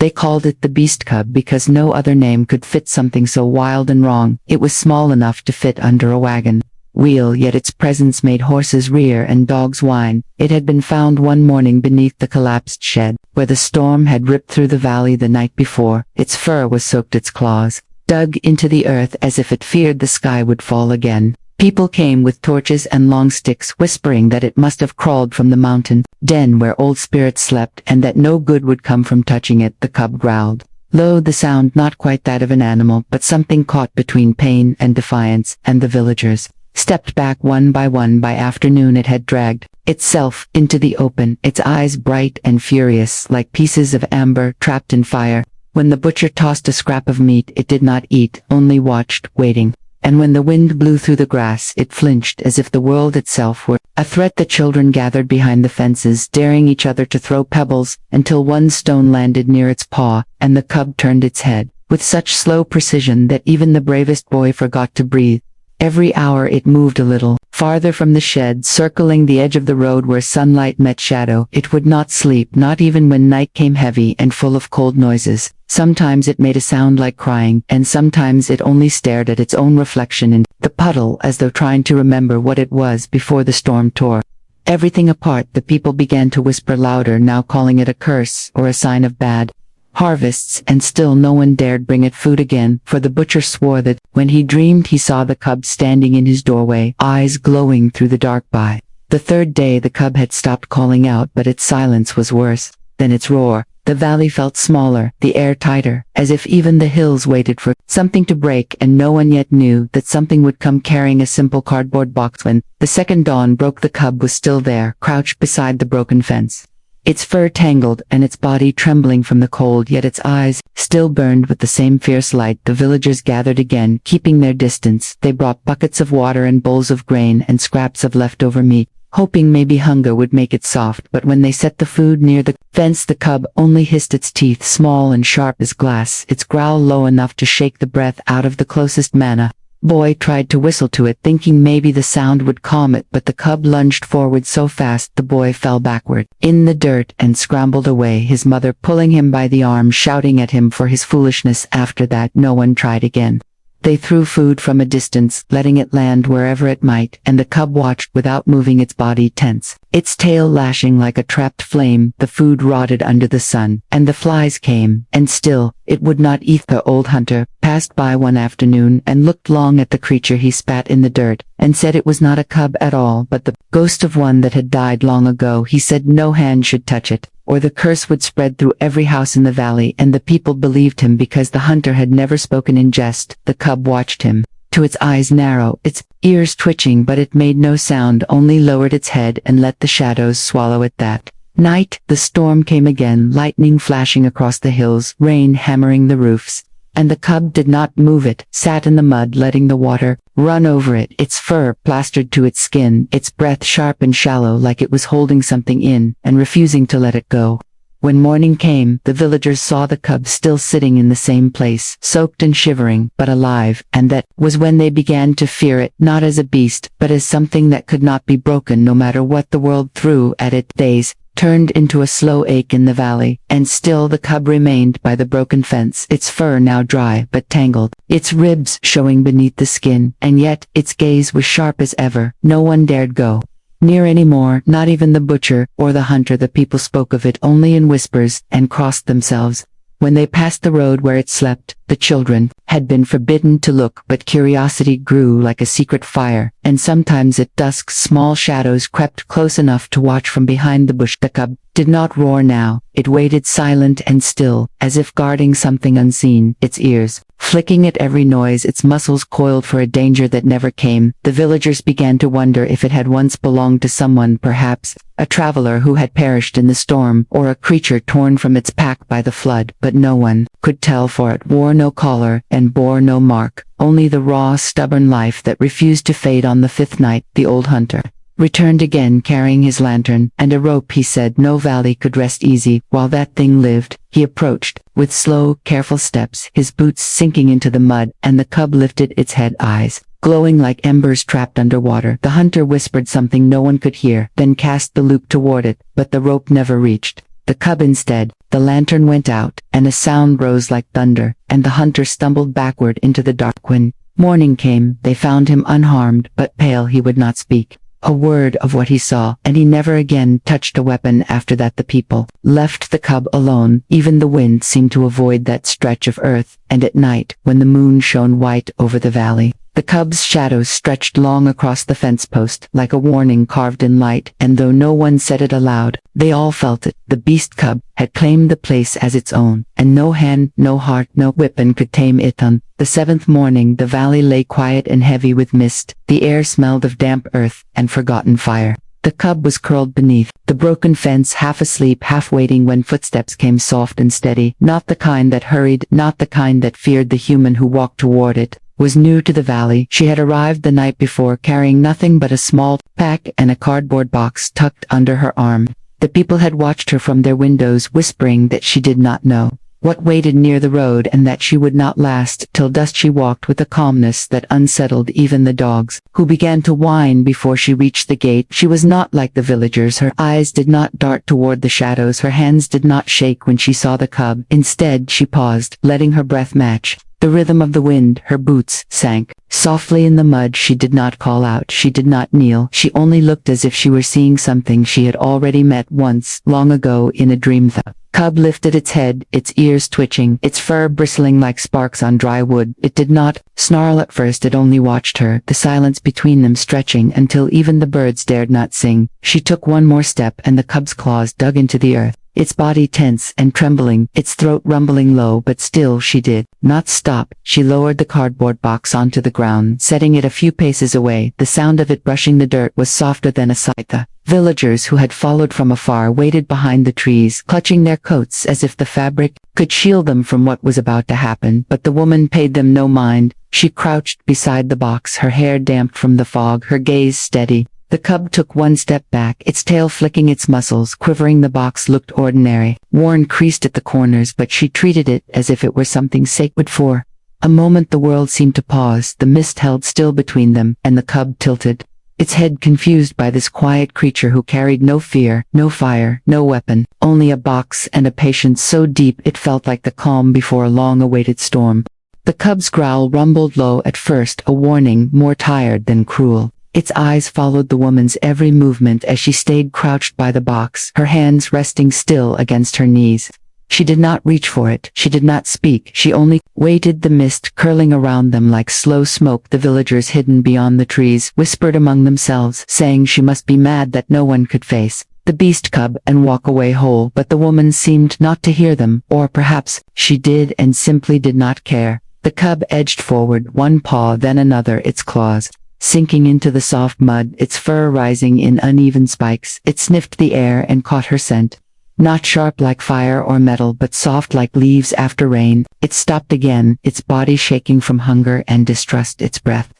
They called it the beast cub because no other name could fit something so wild and wrong. It was small enough to fit under a wagon wheel, yet its presence made horses rear and dogs whine. It had been found one morning beneath the collapsed shed, where the storm had ripped through the valley the night before. Its fur was soaked, its claws dug into the earth as if it feared the sky would fall again. People came with torches and long sticks, whispering that it must have crawled from the mountain den where old spirits slept, and that no good would come from touching it. The cub growled, low, the sound not quite that of an animal, but something caught between pain and defiance, and the villagers stepped back one by one. By afternoon it had dragged itself into the open, its eyes bright and furious like pieces of amber trapped in fire. When the butcher tossed a scrap of meat, it did not eat, only watched, waiting. And when the wind blew through the grass, it flinched as if the world itself were a threat. The children gathered behind the fences, daring each other to throw pebbles, until one stone landed near its paw, and the cub turned its head with such slow precision that even the bravest boy forgot to breathe. Every hour it moved a little farther from the shed, circling the edge of the road where sunlight met shadow. It would not sleep, not even when night came heavy and full of cold noises. Sometimes it made a sound like crying, and sometimes it only stared at its own reflection in the puddle as though trying to remember what it was before the storm tore everything apart. The people began to whisper louder, now calling it a curse or a sign of bad harvests, and still no one dared bring it food again, for the butcher swore that when he dreamed he saw the cub standing in his doorway, eyes glowing through the dark. By the third day the cub had stopped calling out, but its silence was worse than its roar. The valley felt smaller, the air tighter, as if even the hills waited for something to break, and no one yet knew that something would come carrying a simple cardboard box. When the second dawn broke, the cub was still there, crouched beside the broken fence, its fur tangled and its body trembling from the cold, yet its eyes still burned with the same fierce light. The villagers gathered again, keeping their distance. They brought buckets of water and bowls of grain and scraps of leftover meat, hoping maybe hunger would make it soft. But when they set the food near the fence, the cub only hissed, its teeth small and sharp as glass, its growl low enough to shake the breath out of the closest manna. Boy tried to whistle to it, thinking maybe the sound would calm it, but the cub lunged forward so fast the boy fell backward in the dirt and scrambled away, his mother pulling him by the arm, shouting at him for his foolishness. After that no one tried again. They threw food from a distance, letting it land wherever it might, and the cub watched without moving, its body tense, its tail lashing like a trapped flame. The food rotted under the sun, and the flies came, and still it would not eat. The old hunter passed by one afternoon and looked long at the creature. He spat in the dirt and said it was not a cub at all, but the ghost of one that had died long ago. He said no hand should touch it, or the curse would spread through every house in the valley, and the people believed him because the hunter had never spoken in jest. The cub watched him, to its eyes narrow, its ears twitching, but it made no sound, only lowered its head and let the shadows swallow it. That night the storm came again, lightning flashing across the hills, rain hammering the roofs, and the cub did not move. It sat in the mud, letting the water run over it, its fur plastered to its skin, its breath sharp and shallow like it was holding something in and refusing to let it go. When morning came, the villagers saw the cub still sitting in the same place, soaked and shivering, but alive, and that was when they began to fear it, not as a beast, but as something that could not be broken no matter what the world threw at it. Days turned into a slow ache in the valley, and still the cub remained by the broken fence, its fur now dry but tangled, its ribs showing beneath the skin, and yet its gaze was sharp as ever. No one dared go near anymore, not even the butcher or the hunter. The people spoke of it only in whispers and crossed themselves. When they passed the road where it slept, the children had been forbidden to look, but curiosity grew like a secret fire, and sometimes at dusk small shadows crept close enough to watch from behind the bush. The cub did not roar now, it waited silent and still, as if guarding something unseen, its ears flicking at every noise, its muscles coiled for a danger that never came. The villagers began to wonder if it had once belonged to someone, perhaps a traveler who had perished in the storm, or a creature torn from its pack by the flood, but no one could tell, for it wore no collar and bore no mark, only the raw, stubborn life that refused to fade. On the fifth night, the old hunter returned again, carrying his lantern and a rope. He said no valley could rest easy while that thing lived. He approached with slow, careful steps, his boots sinking into the mud, and the cub lifted its head, eyes glowing like embers trapped underwater. The hunter whispered something no one could hear, then cast the loop toward it, but the rope never reached. The cub instead. The lantern went out, and a sound rose like thunder, and the hunter stumbled backward into the dark. When morning came, they found him unharmed, but pale. He would not speak a word of what he saw, and he never again touched a weapon after that. The people left the cub alone. Even the wind seemed to avoid that stretch of earth, and at night, when the moon shone white over the valley, the cub's shadow stretched long across the fence post, like a warning carved in light, and though no one said it aloud, they all felt it. The beast cub had claimed the place as its own, and no hand, no heart, no weapon could tame it. On the seventh morning, the valley lay quiet and heavy with mist. The air smelled of damp earth and forgotten fire. The cub was curled beneath the broken fence, half asleep, half waiting, when footsteps came soft and steady, not the kind that hurried, not the kind that feared. The human who walked toward it was new to the valley. She had arrived the night before, carrying nothing but a small pack and a cardboard box tucked under her arm. The people had watched her from their windows, whispering that she did not know what waited near the road, and that she would not last till dusk. She walked with a calmness that unsettled even the dogs, who began to whine before she reached the gate. She was not like the villagers. Her eyes did not dart toward the shadows. Her hands did not shake when she saw the cub. Instead, she paused, letting her breath match the rhythm of the wind. Her boots sank softly in the mud. She did not call out. She did not kneel. She only looked as if she were seeing something she had already met once, long ago, in a dream. The cub lifted its head, its ears twitching, its fur bristling like sparks on dry wood. It did not snarl at first. It only watched her, the silence between them stretching until even the birds dared not sing. She took one more step, and the cub's claws dug into the earth, its body tense and trembling, its throat rumbling low. But still she did not stop. She lowered the cardboard box onto the ground, setting it a few paces away. The sound of it brushing the dirt was softer than a sigh. The villagers who had followed from afar waited behind the trees, clutching their coats as if the fabric could shield them from what was about to happen. But the woman paid them no mind. She crouched beside the box, her hair damp from the fog, her gaze steady. The cub took one step back, its tail flicking, its muscles quivering. The box looked ordinary, worn, creased at the corners, but she treated it as if it were something sacred. For a moment the world seemed to pause. The mist held still between them, and the cub tilted its head, confused by this quiet creature who carried no fear, no fire, no weapon, only a box and a patience so deep it felt like the calm before a long-awaited storm. The cub's growl rumbled low at first, a warning, more tired than cruel. Its eyes followed the woman's every movement as she stayed crouched by the box, her hands resting still against her knees. She did not reach for it. She did not speak. She only waited. The mist curling around them like slow smoke. The villagers hidden beyond the trees whispered among themselves, saying she must be mad that no one could face the beast cub and walk away whole. But the woman seemed not to hear them, or perhaps she did and simply did not care. The cub edged forward, one paw then another, its claws sinking into the soft mud, its fur rising in uneven spikes. It sniffed the air and caught her scent. Not sharp like fire or metal, but soft like leaves after rain. It stopped again, its body shaking from hunger and distrust, its breath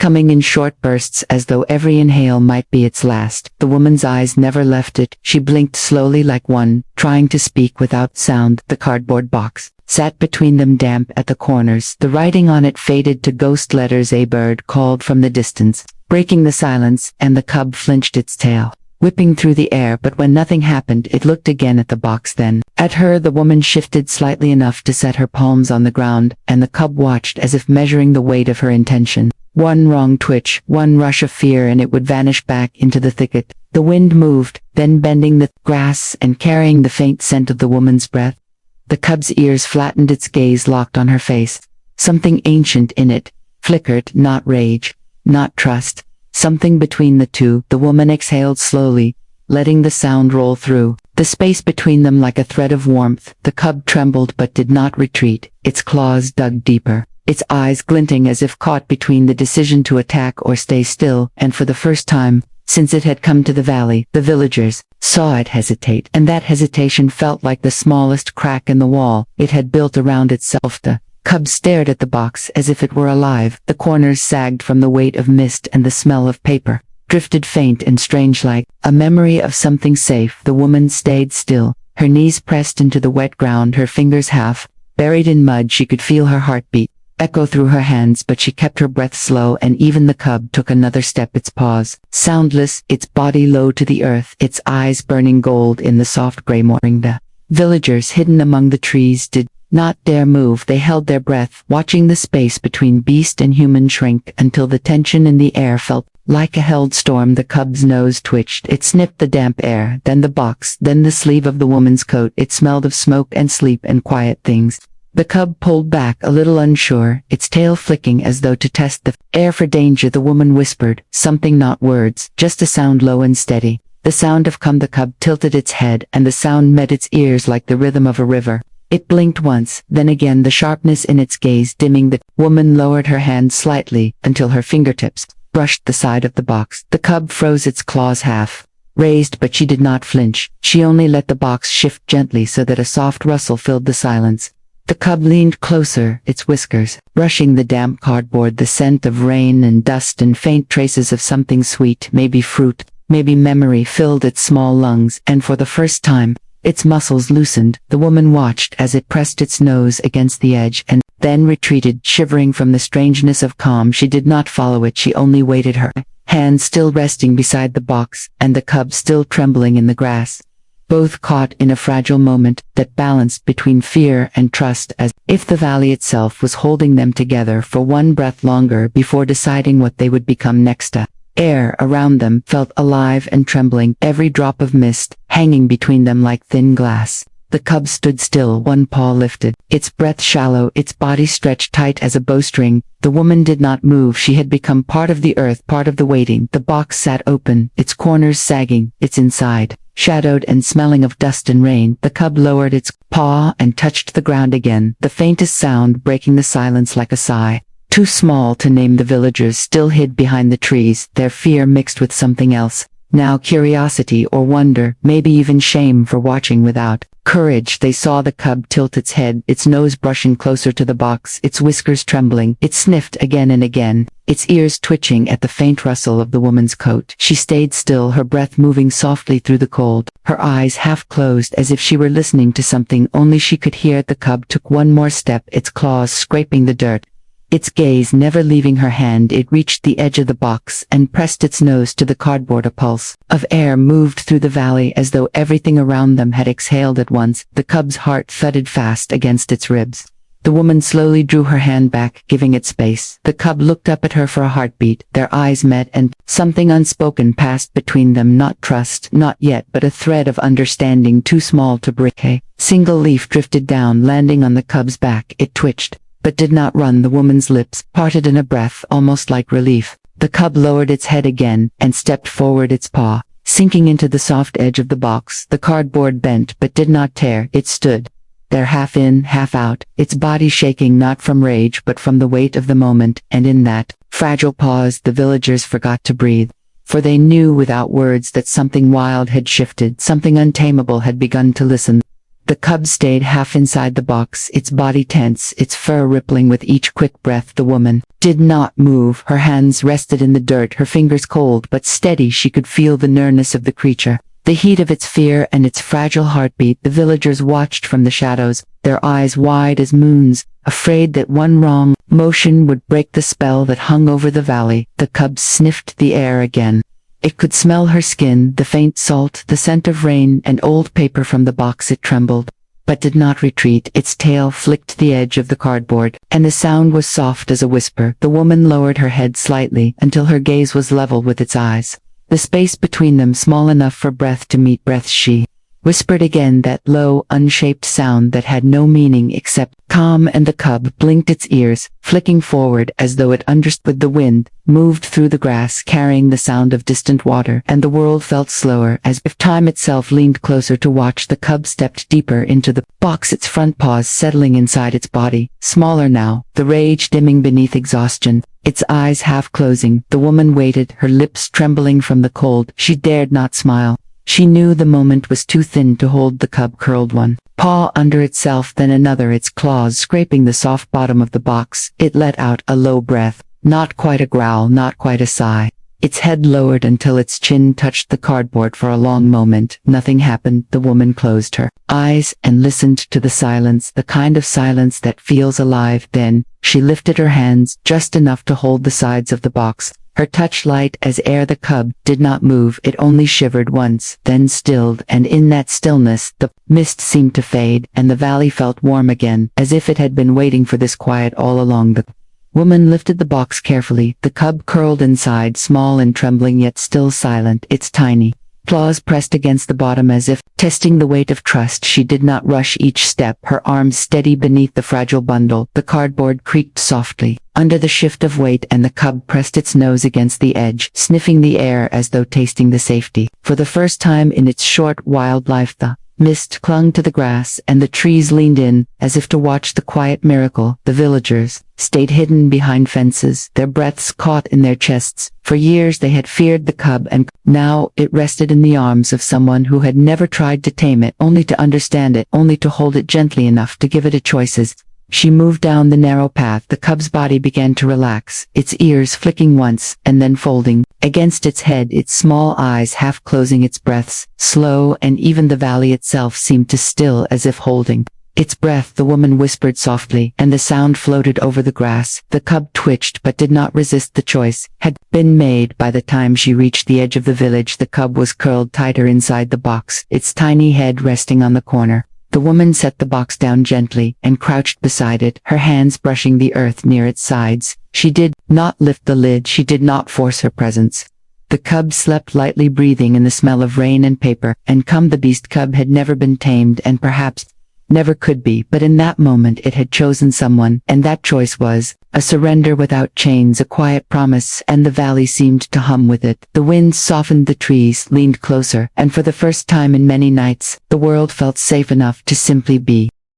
coming in short bursts as though every inhale might be its last. The woman's eyes never left it. She blinked slowly like one trying to speak without sound. The cardboard box sat between them, damp at the corners. The writing on it faded to ghost letters. A bird called from the distance, breaking the silence, and the cub flinched, its tail whipping through the air. But when nothing happened, it looked again at the box, then at her. The woman shifted slightly enough to set her palms on the ground, and the cub watched as if measuring the weight of her intention. One wrong twitch, one rush of fear, and it would vanish back into the thicket. The wind moved, then bending the grass and carrying the faint scent of the woman's breath. The cub's ears flattened, its gaze locked on her face. Something ancient in it flickered, not rage, not trust, something between the two. The woman exhaled slowly, letting the sound roll through the space between them like a thread of warmth. The cub trembled but did not retreat. Its claws dug deeper, its eyes glinting as if caught between the decision to attack or stay still. And for the first time since it had come to the valley, the villagers saw it hesitate, and that hesitation felt like the smallest crack in the wall it had built around itself. The cub stared at the box as if it were alive. The corners sagged from the weight of mist, and the smell of paper drifted faint and strange like a memory of something safe. The woman stayed still, her knees pressed into the wet ground, her fingers half buried in mud. She could feel her heart beat echo through her hands, but she kept her breath slow, and even the cub took another step, its paws soundless, its body low to the earth, its eyes burning gold in the soft gray morning. The villagers hidden among the trees did not dare move. They held their breath, watching the space between beast and human shrink until the tension in the air felt like a held storm. The cub's nose twitched. It sniffed the damp air, then the box, then the sleeve of the woman's coat. It smelled of smoke and sleep and quiet things. The cub pulled back a little, unsure, its tail flicking as though to test the air for danger. The woman whispered, something, not words, just a sound, low and steady. The sound of come. The cub tilted its head, and the sound met its ears like the rhythm of a river. It blinked once, then again, the sharpness in its gaze dimming. The woman lowered her hand slightly until her fingertips brushed the side of the box. The cub froze, its claws half raised, but she did not flinch. She only let the box shift gently so that a soft rustle filled the silence. The cub leaned closer, its whiskers brushing the damp cardboard. The scent of rain and dust and faint traces of something sweet, maybe fruit, maybe memory, filled its small lungs, and for the first time, its muscles loosened. The woman watched as it pressed its nose against the edge and then retreated, shivering from the strangeness of calm. She did not follow it, she only waited, her hand still resting beside the box, and the cub still trembling in the grass. Both caught in a fragile moment that balanced between fear and trust, as if the valley itself was holding them together for one breath longer before deciding what they would become next. Air around them felt alive and trembling, every drop of mist hanging between them like thin glass. The cub stood still, one paw lifted, its breath shallow, its body stretched tight as a bowstring. The woman did not move. She had become part of the earth, part of the waiting. The box sat open, its corners sagging, its inside shadowed and smelling of dust and rain. The cub lowered its paw and touched the ground again, the faintest sound breaking the silence like a sigh. Too small to name, the villagers still hid behind the trees, their fear mixed with something else. Now curiosity or wonder, maybe even shame for watching without courage. They saw the cub tilt its head, its nose brushing closer to the box, its whiskers trembling. It sniffed again and again, its ears twitching at the faint rustle of the woman's coat. She stayed still, her breath moving softly through the cold, her eyes half closed as if she were listening to something only she could hear. The cub took one more step, its claws scraping the dirt. Its gaze never leaving her hand. It reached the edge of the box and pressed its nose to the cardboard. A pulse of air moved through the valley as though everything around them had exhaled at once. The cub's heart thudded fast against its ribs. The woman slowly drew her hand back, giving it space. The cub looked up at her for a heartbeat. Their eyes met, and something unspoken passed between them. Not trust, not yet, but a thread of understanding too small to break. A single leaf drifted down, landing on the cub's back. It twitched, but did not run. The woman's lips parted in a breath, almost like relief. The cub lowered its head again and stepped forward, its paw sinking into the soft edge of the box. The cardboard bent but did not tear. It stood there, half in, half out, its body shaking not from rage but from the weight of the moment, and in that fragile pause the villagers forgot to breathe. For they knew without words that something wild had shifted, something untamable had begun to listen. The cub stayed half inside the box, its body tense, its fur rippling with each quick breath. The woman did not move. Her hands rested in the dirt, her fingers cold but steady. She could feel the nearness of the creature, the heat of its fear and its fragile heartbeat. The villagers watched from the shadows, their eyes wide as moons, afraid that one wrong motion would break the spell that hung over the valley. The cub sniffed the air again. It could smell her skin, the faint salt, the scent of rain and old paper from the box. It trembled, but did not retreat. Its tail flicked the edge of the cardboard, and the sound was soft as a whisper. The woman lowered her head slightly until her gaze was level with its eyes, the space between them small enough for breath to meet breath. She whispered again, that low, unshaped sound that had no meaning except calm, and the cub blinked its ears, flicking forward as though it understood. The wind moved through the grass, carrying the sound of distant water, and the world felt slower, as if time itself leaned closer to watch. The cub stepped deeper into the box, its front paws settling inside its body, smaller now, the rage dimming beneath exhaustion, its eyes half closing. The woman waited, her lips trembling from the cold. She dared not smile. She knew the moment was too thin to hold. The cub curled one paw under itself, then another, its claws scraping the soft bottom of the box. It let out a low breath, not quite a growl, not quite a sigh. Its head lowered until its chin touched the cardboard. For a long moment, nothing happened. The woman closed her eyes and listened to the silence, the kind of silence that feels alive. Then, she lifted her hands, just enough to hold the sides of the box, her touch light as air. The cub did not move, it only shivered once, then stilled, and in that stillness, the mist seemed to fade, and the valley felt warm again, as if it had been waiting for this quiet all along. The woman lifted the box carefully, the cub curled inside, small and trembling yet still silent, its tiny claws pressed against the bottom as if testing the weight of trust. She did not rush each step, her arms steady beneath the fragile bundle. The cardboard creaked softly under the shift of weight, and the cub pressed its nose against the edge, sniffing the air as though tasting the safety. For the first time in its short wild life, the mist clung to the grass, and the trees leaned in, as if to watch the quiet miracle. The villagers stayed hidden behind fences, their breaths caught in their chests. For years they had feared the cub, and now it rested in the arms of someone who had never tried to tame it, only to understand it, only to hold it gently enough to give it a choices. She moved down the narrow path. The cub's body began to relax, its ears flicking once, and then folding against its head, its small eyes half closing, its breaths slow, and even the valley itself seemed to still, as if holding its breath. The woman whispered softly, and the sound floated over the grass. The cub twitched but did not resist. The choice had been made. By the time she reached the edge of the village, the cub was curled tighter inside the box, its tiny head resting on the corner. The woman set the box down gently and crouched beside it, her hands brushing the earth near its sides. She did not lift the lid, she did not force her presence. The cub slept lightly, breathing in the smell of rain and paper, and the beast cub had never been tamed, and perhaps never could be, but in that moment it had chosen someone, and that choice was a surrender without chains, a quiet promise, and the valley seemed to hum with it. The wind softened, the trees leaned closer, and for the first time in many nights, the world felt safe enough to simply be.